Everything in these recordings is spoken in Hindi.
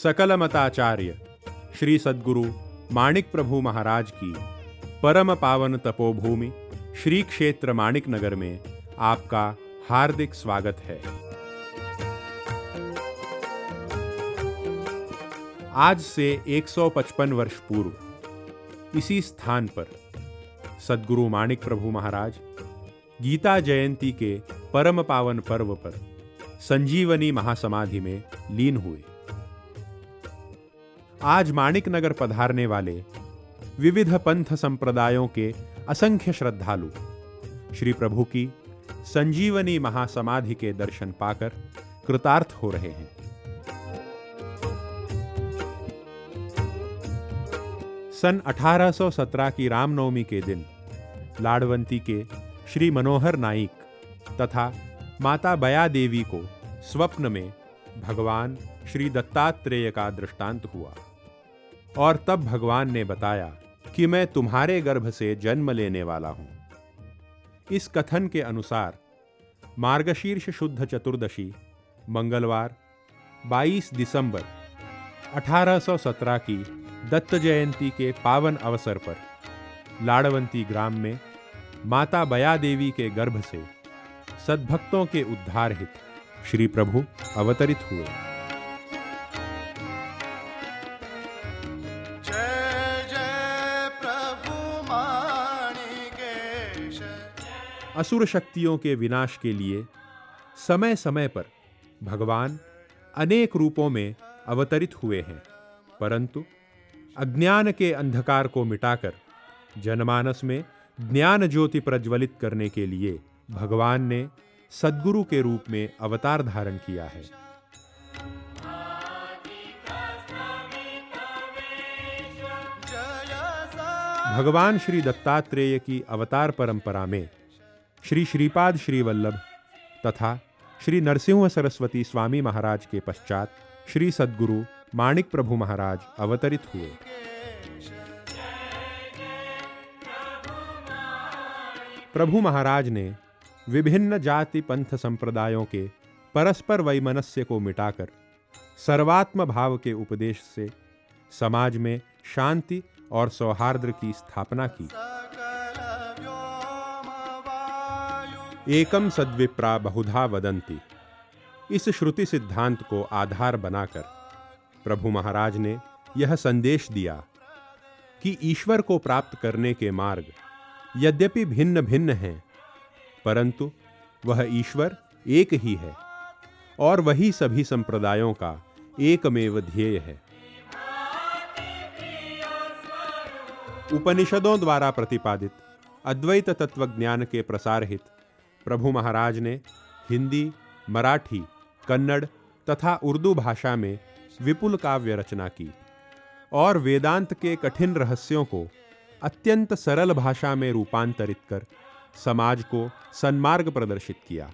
सकल मताचार्य श्री सद्गुरु माणिक प्रभु महाराज की परम पावन तपोभूमि श्री क्षेत्र माणिक नगर में आपका हार्दिक स्वागत है। आज से 155 वर्ष पूर्व इसी स्थान पर सद्गुरु माणिक प्रभु महाराज गीता जयंती के परम पावन पर्व पर संजीवनी महासमाधि में लीन हुए। आज माणिक नगर पधारने वाले विविध पंथ संप्रदायों के असंख्य श्रद्धालु श्री प्रभु की संजीवनी महासमाधि के दर्शन पाकर कृतार्थ हो रहे हैं। सन 1817 की रामनवमी के दिन लाड़वंती के श्री मनोहर नाईक तथा माता बया देवी को स्वप्न में भगवान श्री दत्तात्रेय का दृष्टांत हुआ और तब भगवान ने बताया कि मैं तुम्हारे गर्भ से जन्म लेने वाला हूं। इस कथन के अनुसार मार्गशीर्ष शुद्ध चतुर्दशी मंगलवार 22 दिसंबर 1817 की दत्त जयंती के पावन अवसर पर लाड़वंती ग्राम में माता बया देवी के गर्भ से सद्भक्तों के उद्धार हित श्री प्रभु अवतरित हुए। जय जय प्रभु माणिकेश। असुर शक्तियों के विनाश के लिए समय समय पर भगवान अनेक रूपों में अवतरित हुए हैं, परंतु अज्ञान के अंधकार को मिटाकर जनमानस में ज्ञान ज्योति प्रज्वलित करने के लिए भगवान ने सद्गुरु के रूप में अवतार धारण किया है। भगवान श्री दत्तात्रेय की अवतार परंपरा में श्री श्रीपाद श्री वल्लभ तथा श्री नरसिंह सरस्वती स्वामी महाराज के पश्चात श्री सद्गुरु माणिक प्रभु महाराज अवतरित हुए। प्रभु महाराज ने विभिन्न जाति पंथ संप्रदायों के परस्पर वैमनस्य को मिटाकर सर्वात्म भाव के उपदेश से समाज में शांति और सौहार्द की स्थापना की। एकम सद्विप्रा बहुधा वदन्ति, इस श्रुति सिद्धांत को आधार बनाकर प्रभु महाराज ने यह संदेश दिया कि ईश्वर को प्राप्त करने के मार्ग यद्यपि भिन्न भिन्न हैं, परंतु वह ईश्वर एक ही है और वही सभी संप्रदायों का एकमेव ध्येय है। उपनिषदों द्वारा प्रतिपादित अद्वैत तत्व ज्ञान के प्रसार हित प्रभु महाराज ने हिंदी, मराठी, कन्नड़ तथा उर्दू भाषा में विपुल काव्य रचना की और वेदांत के कठिन रहस्यों को अत्यंत सरल भाषा में रूपांतरित कर समाज को सन्मार्ग प्रदर्शित किया।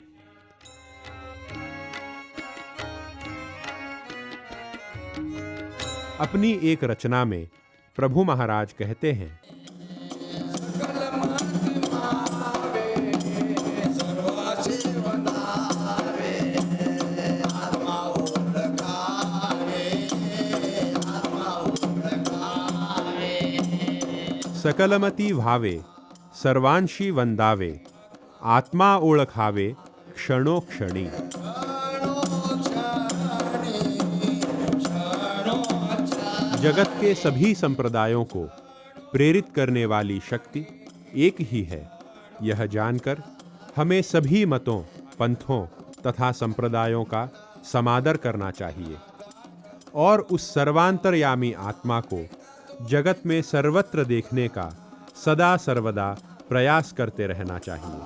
अपनी एक रचना में प्रभु महाराज कहते हैं, सकलमती भावे सर्वांशी वंदावे आत्मा ओळखावे क्षणोक्षणी। जगत के सभी संप्रदायों को प्रेरित करने वाली शक्ति एक ही है, यह जानकर हमें सभी मतों, पंथों तथा संप्रदायों का समादर करना चाहिए और उस सर्वांतर्यामी आत्मा को जगत में सर्वत्र देखने का सदा सर्वदा प्रयास करते रहना चाहिए।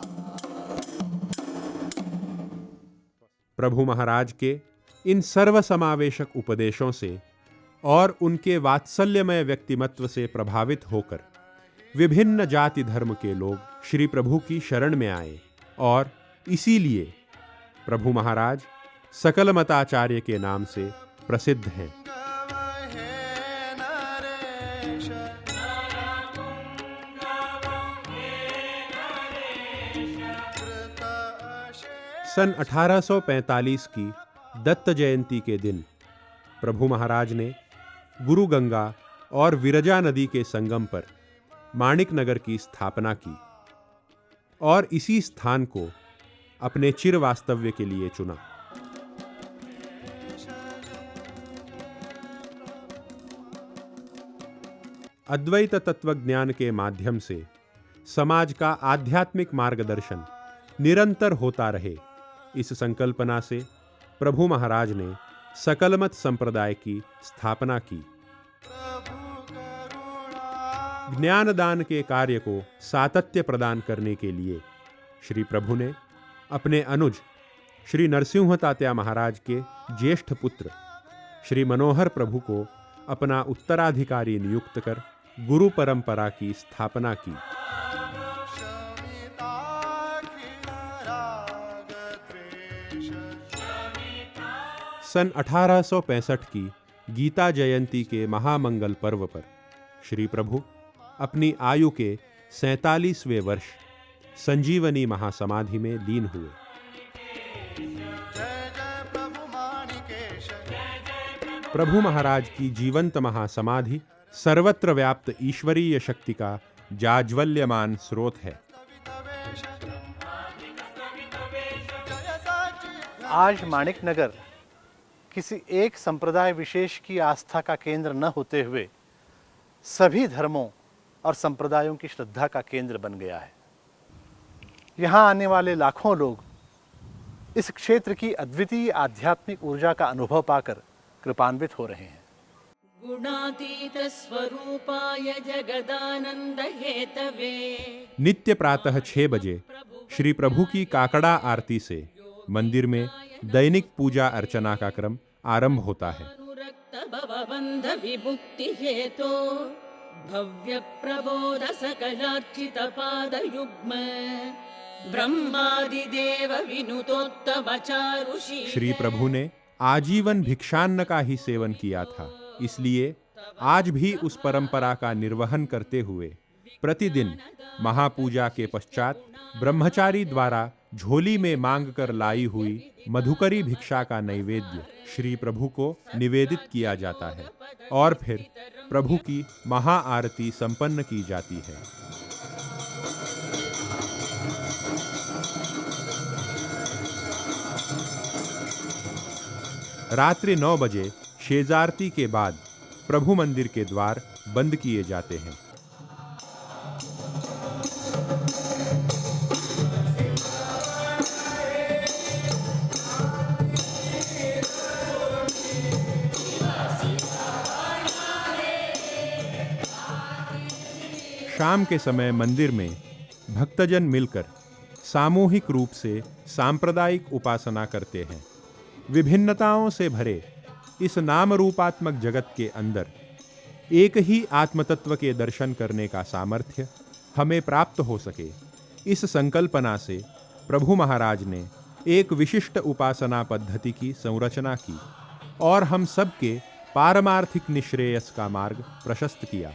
प्रभु महाराज के इन सर्वसमावेशक उपदेशों से और उनके वात्सल्यमय व्यक्तिमत्व से प्रभावित होकर विभिन्न जाति धर्म के लोग श्री प्रभु की शरण में आए और इसीलिए प्रभु महाराज सकल मताचार्य के नाम से प्रसिद्ध हैं। सन 1845 की दत्त जयंती के दिन प्रभु महाराज ने गुरु गंगा और विरजा नदी के संगम पर माणिक नगर की स्थापना की और इसी स्थान को अपने चिर वास्तव्य के लिए चुना। अद्वैत तत्वज्ञान के माध्यम से समाज का आध्यात्मिक मार्गदर्शन निरंतर होता रहे, इस संकल्पना से प्रभु महाराज ने सकलमत संप्रदाय की स्थापना की। ज्ञानदान के कार्य को सातत्य प्रदान करने के लिए श्री प्रभु ने अपने अनुज श्री नरसिंह तात्या महाराज के ज्येष्ठ पुत्र श्री मनोहर प्रभु को अपना उत्तराधिकारी नियुक्त कर गुरु परंपरा की स्थापना की। सन 1865 की गीता जयंती के महामंगल पर्व पर श्री प्रभु अपनी आयु के 47वें वर्ष संजीवनी महासमाधि में लीन हुए। प्रभु महाराज की जीवंत महासमाधि सर्वत्र व्याप्त ईश्वरीय शक्ति का जाज्वल्यमान स्रोत है। आज माणिक नगर किसी एक संप्रदाय विशेष की आस्था का केंद्र न होते हुए सभी धर्मों और संप्रदायों की श्रद्धा का केंद्र बन गया है। यहाँ आने वाले लाखों लोग इस क्षेत्र की अद्वितीय आध्यात्मिक ऊर्जा का अनुभव पाकर कृपान्वित हो रहे हैं। गुणातीत स्वरूपाय जगदानंद हेतवे। नित्य प्रातः 6 बजे श्री प्रभु की काकड़ा आरती से मंदिर में दैनिक पूजा अर्चना का क्रम आरंभ होता है। भवबंध विमुक्ति हेतो भव्य प्रबोध सकलार्चित पाद युग्म ब्रह्मादि देव विनुतोत्तम चारुषी। श्री प्रभु ने आजीवन भिक्षान्न का ही सेवन किया था, इसलिए आज भी उस परंपरा का निर्वहन करते हुए प्रतिदिन महापूजा के पश्चात ब्रह्मचारी द्वारा झोली में मांग कर लाई हुई मधुकरी भिक्षा का नैवेद्य श्री प्रभु को निवेदित किया जाता है और फिर प्रभु की महाआरती संपन्न की जाती है। रात्रि 9 बजे शेजारती के बाद प्रभु मंदिर के द्वार बंद किए जाते हैं। शाम के समय मंदिर में भक्तजन मिलकर सामूहिक रूप से सांप्रदायिक उपासना करते हैं। विभिन्नताओं से भरे इस नाम रूपात्मक जगत के अंदर एक ही आत्मतत्व के दर्शन करने का सामर्थ्य हमें प्राप्त हो सके, इस संकल्पना से प्रभु महाराज ने एक विशिष्ट उपासना पद्धति की संरचना की और हम सबके पारमार्थिक निश्रेयस का मार्ग प्रशस्त किया।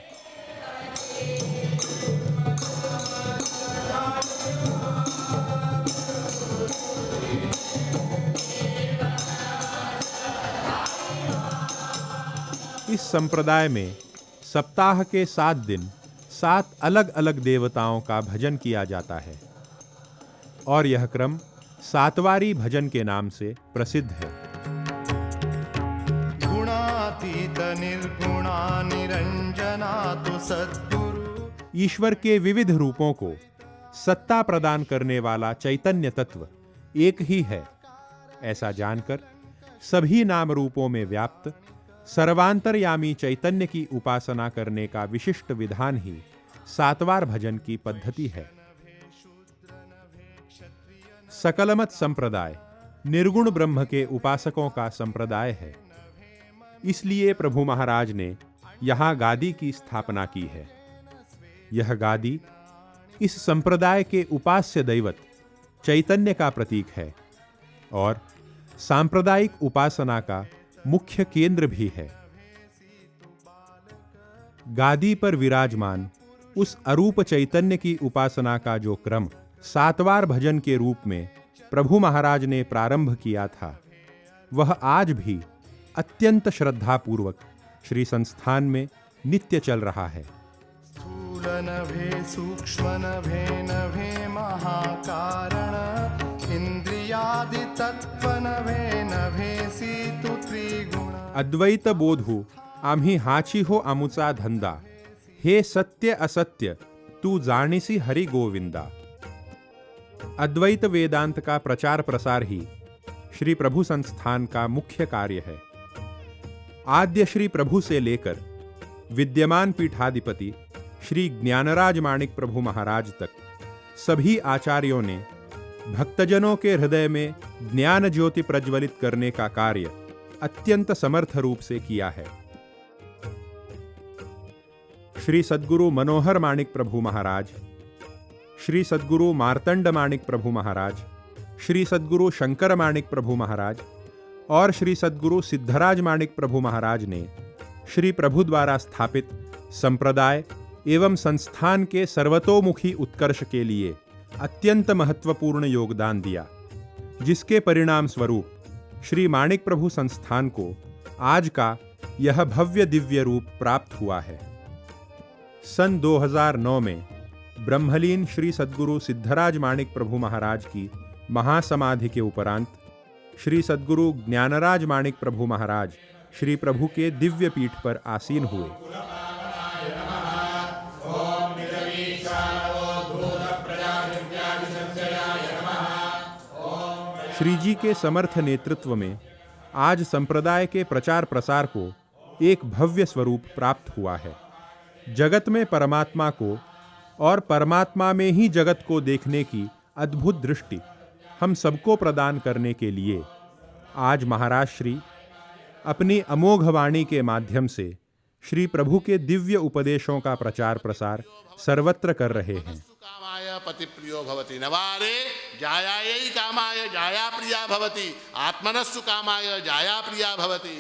इस संप्रदाय में सप्ताह के 7 दिन 7 अलग अलग देवताओं का भजन किया जाता है और यह क्रम सातवारी भजन के नाम से प्रसिद्ध है। गुणातीत निर्गुणा निरंजना तो सद्गुरु। ईश्वर के विविध रूपों को सत्ता प्रदान करने वाला चैतन्य तत्व एक ही है, ऐसा जानकर सभी नाम रूपों में व्याप्त सर्वांतरयामी चैतन्य की उपासना करने का विशिष्ट विधान ही सातवार भजन की पद्धति है। सकलमत संप्रदाय निर्गुण ब्रह्म के उपासकों का संप्रदाय है, इसलिए प्रभु महाराज ने यहाँ गादी की स्थापना की है। यह गादी इस संप्रदाय के उपास्य दैवत चैतन्य का प्रतीक है और सांप्रदायिक उपासना का मुख्य केंद्र भी है। गादी पर विराजमान उस अरूप चैतन्य की उपासना का जो क्रम सातवार भजन के रूप में प्रभु महाराज ने प्रारंभ किया था, वह आज भी अत्यंत श्रद्धापूर्वक श्री संस्थान में नित्य चल रहा है। स्थूलनभे सूक्ष्मनभे नभे महाकारण इंद्रियादितत्वनभे नभेसी तु त्रिगुण। अद्वैत बोधू आम्ही हाची हो आमुचा धंदा, हे सत्य असत्य तू जाणीसी हरि गोविंदा। अद्वैत वेदांत का प्रचार प्रसार ही श्री प्रभु संस्थान का मुख्य कार्य है। आद्य श्री प्रभु से लेकर विद्यमान पीठाधिपति श्री ज्ञानराज माणिक प्रभु महाराज तक सभी आचार्यों ने भक्तजनों के हृदय में ज्ञान ज्योति प्रज्वलित करने का कार्य अत्यंत समर्थ रूप से किया है। श्री सद्गुरु मनोहर माणिक प्रभु महाराज, श्री सद्गुरु मार्तंड माणिक प्रभु महाराज, श्री सद्गुरु शंकर माणिक प्रभु महाराज और श्री सद्गुरु सिद्धराज माणिक प्रभु महाराज ने श्री प्रभु द्वारा स्थापित संप्रदाय एवं संस्थान के सर्वतोमुखी उत्कर्ष के लिए अत्यंत महत्वपूर्ण योगदान दिया, जिसके परिणाम स्वरूप श्री माणिक प्रभु संस्थान को आज का यह भव्य दिव्य रूप प्राप्त हुआ है। सन 2009 में ब्रह्मलीन श्री सद्गुरु सिद्धराज माणिक प्रभु महाराज की महासमाधि के उपरांत श्री सद्गुरु ज्ञानराज माणिक प्रभु महाराज श्री प्रभु के दिव्य पीठ पर आसीन हुए। श्री जी के समर्थ नेतृत्व में आज संप्रदाय के प्रचार प्रसार को एक भव्य स्वरूप प्राप्त हुआ है। जगत में परमात्मा को और परमात्मा में ही जगत को देखने की अद्भुत दृष्टि हम सबको प्रदान करने के लिए आज महाराज श्री अपनी अमोघ वाणी के माध्यम से श्री प्रभु के दिव्य उपदेशों का प्रचार प्रसार सर्वत्र कर रहे हैं। कामाय पति प्रियो भवति नवारे जायायै कामाय जाया प्रिया भवति आत्मनस्सु कामाय जाया प्रिया भवति।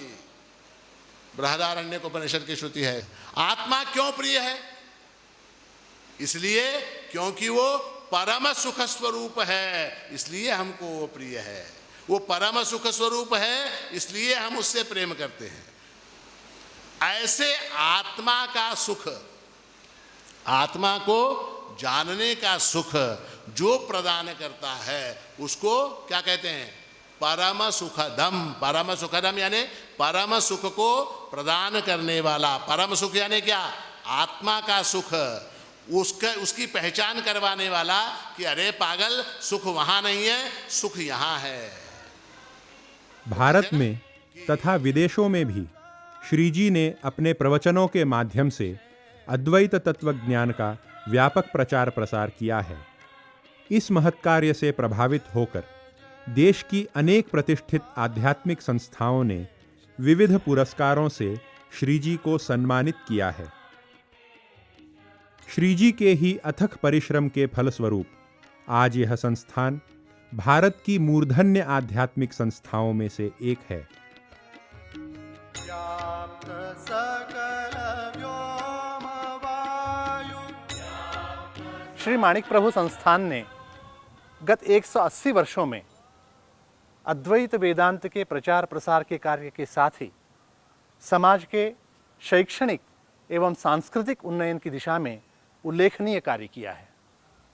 बृहदारण्यक उपनिषद की श्रुति है। आत्मा क्यों प्रिय है? इसलिए क्योंकि वो परम सुख स्वरूप है, इसलिए हमको वो प्रिय है। वो परम सुख स्वरूप है, इसलिए हम उससे प्रेम करते हैं। ऐसे आत्मा का सुख, आत्मा को जानने का सुख जो प्रदान करता है उसको क्या कहते हैं? परम सुखदम। परम सुखदम यानी परम सुख को प्रदान करने वाला। परम सुख यानी क्या? आत्मा का सुख, उसकी पहचान करवाने वाला कि अरे पागल, सुख वहां नहीं है, सुख यहां है। भारत में तथा विदेशों में भी श्री जी ने अपने प्रवचनों के माध्यम से अद्वैत तत्व ज्ञान का व्यापक प्रचार प्रसार किया है। इस महत् कार्य से प्रभावित होकर देश की अनेक प्रतिष्ठित आध्यात्मिक संस्थाओं ने विविध पुरस्कारों से श्री जी को सम्मानित किया है। श्री जी के ही अथक परिश्रम के फलस्वरूप आज यह संस्थान भारत की मूर्धन्य आध्यात्मिक संस्थाओं में से एक है। व्याप्त सकल व्योम वायु। श्री माणिक प्रभु संस्थान ने गत 180 वर्षों में अद्वैत वेदांत के प्रचार प्रसार के कार्य के साथ ही समाज के शैक्षणिक एवं सांस्कृतिक उन्नयन की दिशा में उल्लेखनीय कार्य किया है।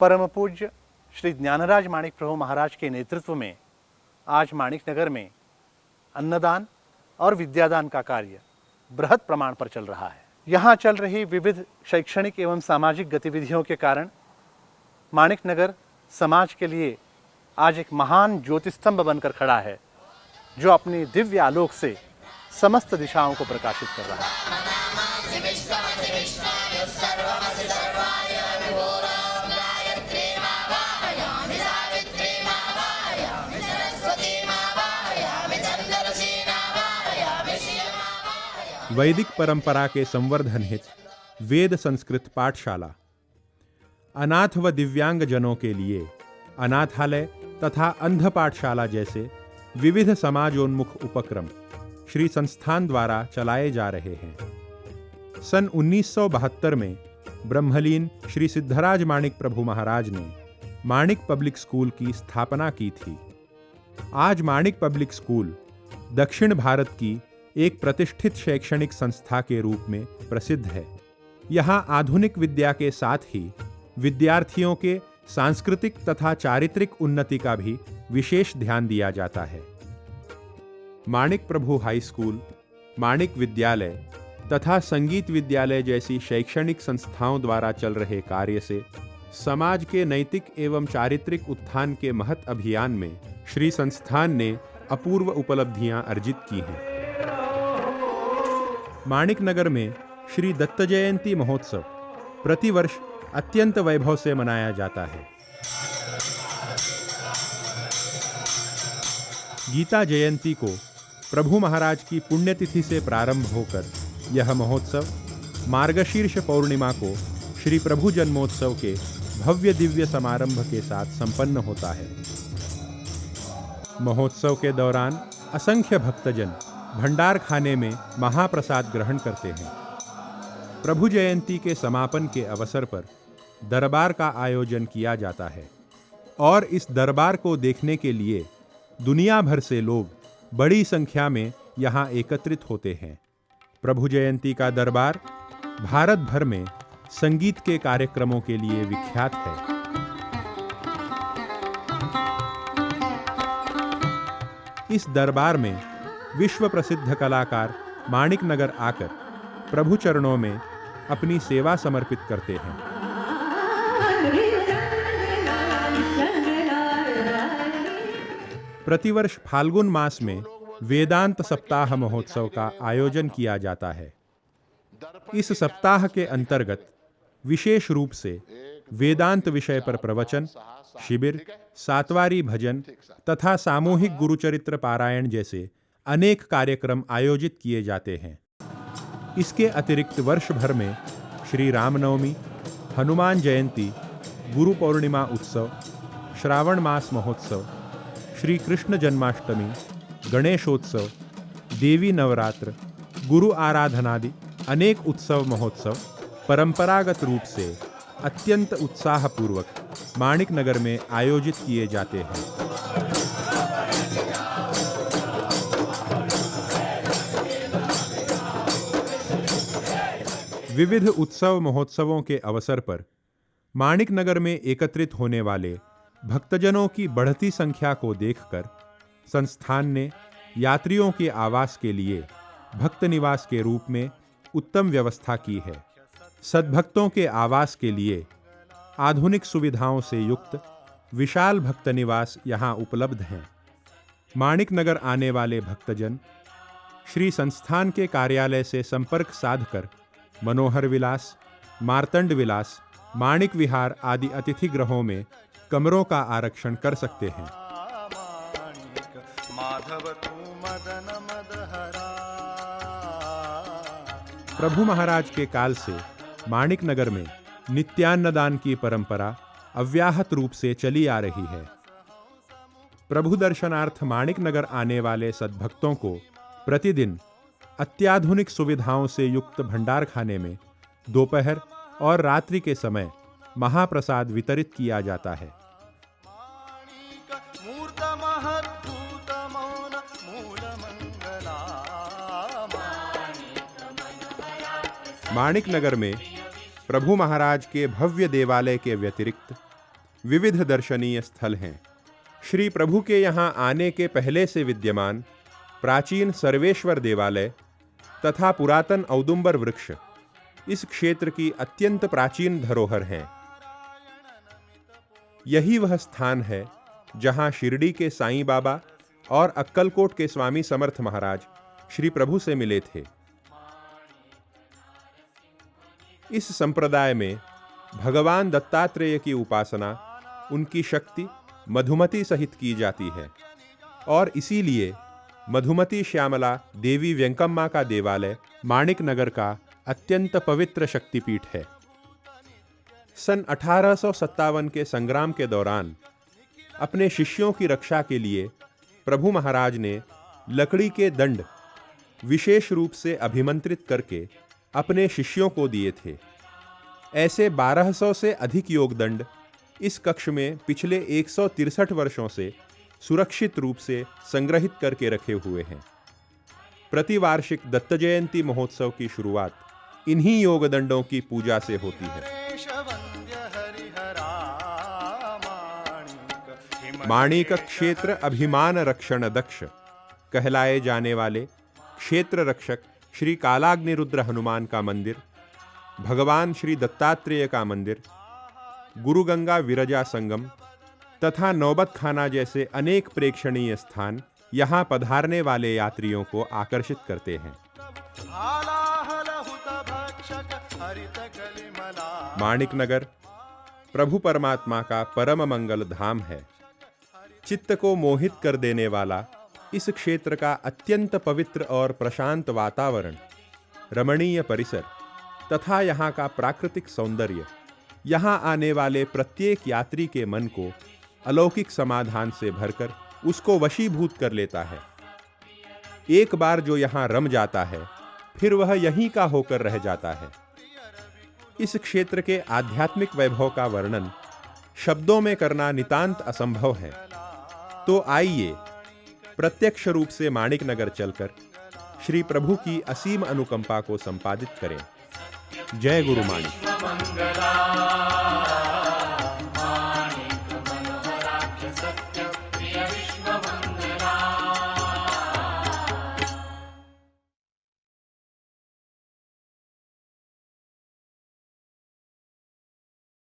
परम पूज्य श्री ज्ञानराज माणिक प्रभु महाराज के नेतृत्व में आज माणिक नगर में अन्नदान और विद्यादान का कार्य बृहद प्रमाण पर चल रहा है। यहाँ चल रही विविध शैक्षणिक एवं सामाजिक गतिविधियों के कारण माणिक नगर समाज के लिए आज एक महान ज्योतिस्तंभ बनकर खड़ा है, जो अपनी दिव्य आलोक से समस्त दिशाओं को प्रकाशित कर रहा है। वैदिक परंपरा के संवर्धन हेतु वेद संस्कृत पाठशाला, अनाथ व दिव्यांग जनों के लिए अनाथालय तथा अंध पाठशाला जैसे विविध समाजोन्मुख उपक्रम श्री संस्थान द्वारा चलाए जा रहे हैं। सन 1972 में ब्रह्मलीन श्री सिद्धराज माणिक प्रभु महाराज ने माणिक पब्लिक स्कूल की स्थापना की थी। आज माणिक पब्लिक स्कूल दक्षिण भारत की एक प्रतिष्ठित शैक्षणिक संस्था के रूप में प्रसिद्ध है। यहाँ आधुनिक विद्या के साथ ही विद्यार्थियों के सांस्कृतिक तथा चारित्रिक उन्नति का भी विशेष ध्यान दिया जाता है। माणिक प्रभु हाई स्कूल, माणिक विद्यालय तथा संगीत विद्यालय जैसी शैक्षणिक संस्थाओं द्वारा चल रहे कार्य से समाज के नैतिक एवं चारित्रिक उत्थान के महत् अभियान में श्री संस्थान ने अपूर्व उपलब्धियां अर्जित की हैं। माणिक नगर में श्री दत्त जयंती महोत्सव प्रतिवर्ष अत्यंत वैभव से मनाया जाता है। गीता जयंती को प्रभु महाराज की पुण्यतिथि से प्रारंभ होकर यह महोत्सव मार्गशीर्ष पौर्णिमा को श्री प्रभु जन्मोत्सव के भव्य दिव्य समारंभ के साथ संपन्न होता है। महोत्सव के दौरान असंख्य भक्तजन भंडार खाने में महाप्रसाद ग्रहण करते हैं। प्रभु जयंती के समापन के अवसर पर दरबार का आयोजन किया जाता है और इस दरबार को देखने के लिए दुनिया भर से लोग बड़ी संख्या में यहाँ एकत्रित होते हैं। प्रभु जयंती का दरबार भारत भर में संगीत के कार्यक्रमों के लिए विख्यात है। इस दरबार में विश्व प्रसिद्ध कलाकार माणिक नगर आकर प्रभु चरणों में अपनी सेवा समर्पित करते हैं। प्रतिवर्ष फाल्गुन मास में वेदांत सप्ताह महोत्सव का आयोजन किया जाता है। इस सप्ताह के अंतर्गत विशेष रूप से वेदांत विषय पर प्रवचन, शिविर, सातवारी भजन तथा सामूहिक गुरुचरित्र पारायण जैसे अनेक कार्यक्रम आयोजित किए जाते हैं। इसके अतिरिक्त वर्ष भर में श्री रामनवमी, हनुमान जयंती, गुरु पौर्णिमा उत्सव, श्रावण मास महोत्सव, श्री कृष्ण जन्माष्टमी, गणेशोत्सव, देवी नवरात्र, गुरु आराधनादि अनेक उत्सव महोत्सव परंपरागत रूप से अत्यंत उत्साहपूर्वक माणिक नगर में आयोजित किए जाते हैं। विविध उत्सव महोत्सवों के अवसर पर माणिक नगर में एकत्रित होने वाले भक्तजनों की बढ़ती संख्या को देखकर संस्थान ने यात्रियों के आवास के लिए भक्त निवास के रूप में उत्तम व्यवस्था की है। सद्भक्तों के आवास के लिए आधुनिक सुविधाओं से युक्त विशाल भक्त निवास यहाँ उपलब्ध हैं। माणिक नगर आने वाले भक्तजन श्री संस्थान के कार्यालय से संपर्क साधकर मनोहर विलास, मार्तंड विलास, माणिक विहार आदि अतिथि गृहों में कमरों का आरक्षण कर सकते हैं। प्रभु महाराज के काल से माणिक नगर में नित्यान्नदान की परंपरा अव्याहत रूप से चली आ रही है। प्रभु दर्शनार्थ माणिक नगर आने वाले सद्भक्तों को प्रतिदिन अत्याधुनिक सुविधाओं से युक्त भंडार खाने में दोपहर और रात्रि के समय महाप्रसाद वितरित किया जाता है। माणिक नगर में प्रभु महाराज के भव्य देवालय के व्यतिरिक्त विविध दर्शनीय स्थल हैं। श्री प्रभु के यहाँ आने के पहले से विद्यमान प्राचीन सर्वेश्वर देवालय तथा पुरातन औदुंबर वृक्ष इस क्षेत्र की अत्यंत प्राचीन धरोहर हैं। यही वह स्थान है जहाँ शिरडी के साईं बाबा और अक्कलकोट के स्वामी समर्थ महाराज श्री प्रभु से मिले थे। इस संप्रदाय में भगवान दत्तात्रेय की उपासना उनकी शक्ति मधुमती सहित की जाती है और इसीलिए मधुमती श्यामला देवी व्यंकम्मा का देवालय माणिक नगर का अत्यंत पवित्र शक्तिपीठ है। सन 1857 के संग्राम के दौरान अपने शिष्यों की रक्षा के लिए प्रभु महाराज ने लकड़ी के दंड विशेष रूप से अभिमंत्रित करके अपने शिष्यों को दिए थे। ऐसे 1200 से अधिक योगदंड इस कक्ष में पिछले 163 वर्षों से सुरक्षित रूप से संग्रहित करके रखे हुए हैं। प्रतिवार्षिक दत्त जयंती महोत्सव की शुरुआत इन्हीं योग दंडों की पूजा से होती है। माणिक क्षेत्र अभिमान रक्षण दक्ष कहलाए जाने वाले क्षेत्र रक्षक श्री कालाग्निरुद्र हनुमान का मंदिर, भगवान श्री दत्तात्रेय का मंदिर, गुरुगंगा विरजा संगम तथा नौबत खाना जैसे अनेक प्रेक्षणीय स्थान यहाँ पधारने वाले यात्रियों को आकर्षित करते हैं। माणिकनगर प्रभु परमात्मा का परम मंगल धाम है। चित्त को मोहित कर देने वाला इस क्षेत्र का अत्यंत पवित्र और प्रशांत वातावरण, रमणीय परिसर तथा यहाँ का प्राकृतिक सौंदर्य यहाँ आने वाले प्रत्येक यात्री के मन को अलौकिक समाधान से भरकर उसको वशीभूत कर लेता है। एक बार जो यहाँ रम जाता है फिर वह यहीं का होकर रह जाता है। इस क्षेत्र के आध्यात्मिक वैभव का वर्णन शब्दों में करना नितांत असंभव है। तो आइए प्रत्यक्ष रूप से माणिकनगर चलकर श्री प्रभु की असीम अनुकंपा को संपादित करें। जय गुरु माणिक।